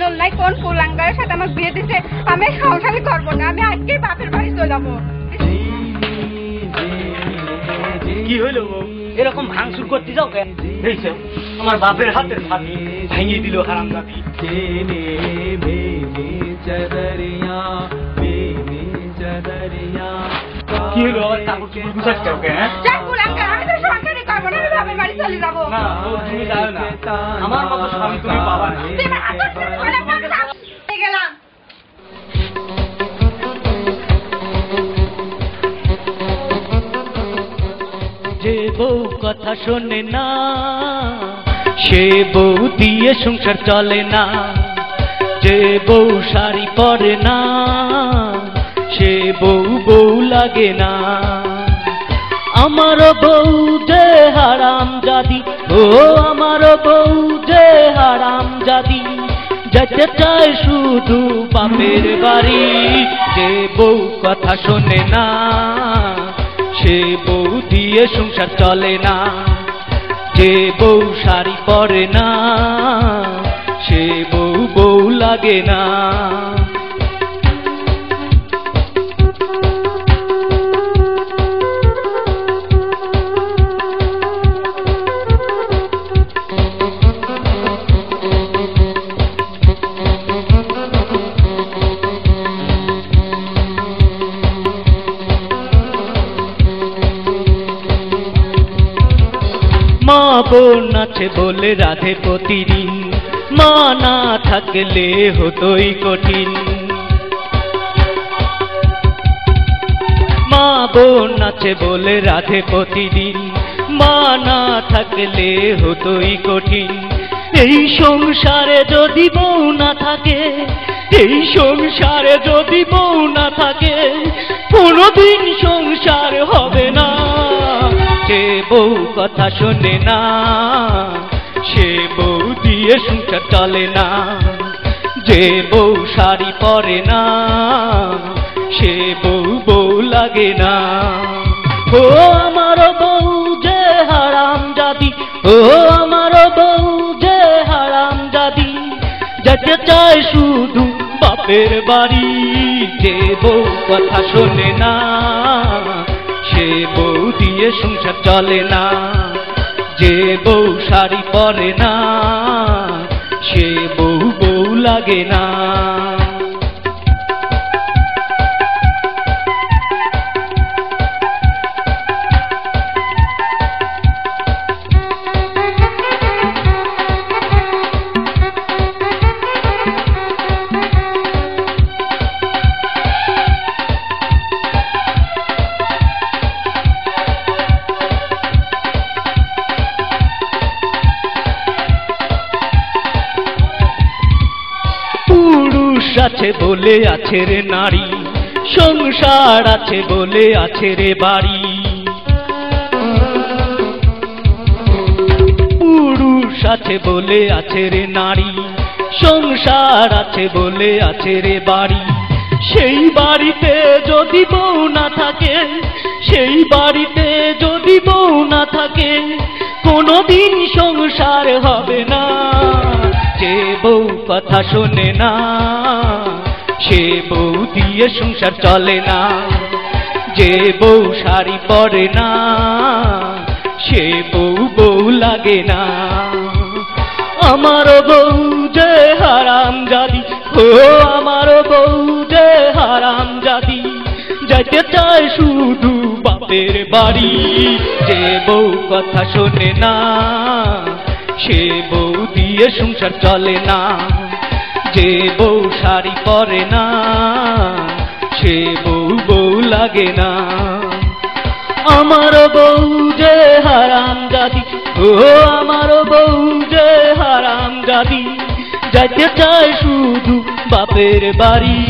নুন নাই কোন কুলাঙ্গারের সাথে আমাকে বিয়ে দিছে আমি সংসারই করবো না আমি আজকে বাপের বাড়ি চলে যাবো কি হইলো এরকম ভাঙচুর করতে যাও কেন দেখছো আমার বাপের হাতের ছাতি ভেঙে দিল হারামজাদি কি হলো কাপড় চুপড় গুছাচ্ছ কেন আমি তো সংসারই করবো না আমি বাপের বাড়ি চলে যাবো না তুমি যাও না আমার মতো স্বামী তুমি পাবা না গেলাম যে বউ কথা শোনে না সে বউ দিয়ে সংসার চলে না যে বউ শাড়ি পরে না সে বউ বউ লাগে না আমার বউ যে হারামজাদি ও আমার বউ যে হারামজাদি যেতে চায় শুধু বাপের বাড়ি যে বউ কথা শোনে না সে বউ দিয়ে সংসার চলে না যে বউ শাড়ি পরে না সে বউ বউ লাগে না মা বোন আছে বলে রাধে প্রতিদিন মা না থাকলে হতোই কঠিন মা বোন আছে বলে রাধে প্রতিদিন মা না থাকলে হতোই কঠিন এই সংসারে যদি বউ না থাকে এই সংসারে যদি বউ না থাকে কোনোদিন সংসার হবে না যে বউ কথা শোনে না সে বউ দিয়ে সংসার চলে না যে বউ শাড়ি পরে না সে বউ বউ লাগে না ও আমার বউ যে হারামজাদি ও আমার বউ যে হারামজাদি যেতে চায় শুধু বাপের বাড়ি যে বউ কথা শোনে না সে বউ দিয়ে সংসার চলে না যে বউ শাড়ি পরে না সে বউ বউ লাগে না আছে বলে আছে রে নারী সংসার আছে বলে আছে রে বাড়ি পুরুষ আছে বলে আছে রে নারী সংসার আছে বলে আছে রে বাড়ি সেই বাড়িতে যদি বউ না থাকে সেই বাড়িতে যদি বউ না থাকে কোনোদিন সংসার হবে না যে বউ কথা শোনে না সে বউ দিয়ে সংসার চলে না যে বউ শাড়ি পরে না সে বউ বউ লাগে না আমার বউ যে হারামজাদি ও আমার বউ যে হারামজাদি যেতে চায় শুধু বাপের বাড়ি যে বউ কথা শোনে না সে বউ দিয়ে সংসার চলে না যে বউ শাড়ি পরে না সে বউ বউ লাগে না আমার বউ যে হারামজাদি ও আমার বউ যে হারামজাদি যেতে চায় শুধু বাপের বাড়ি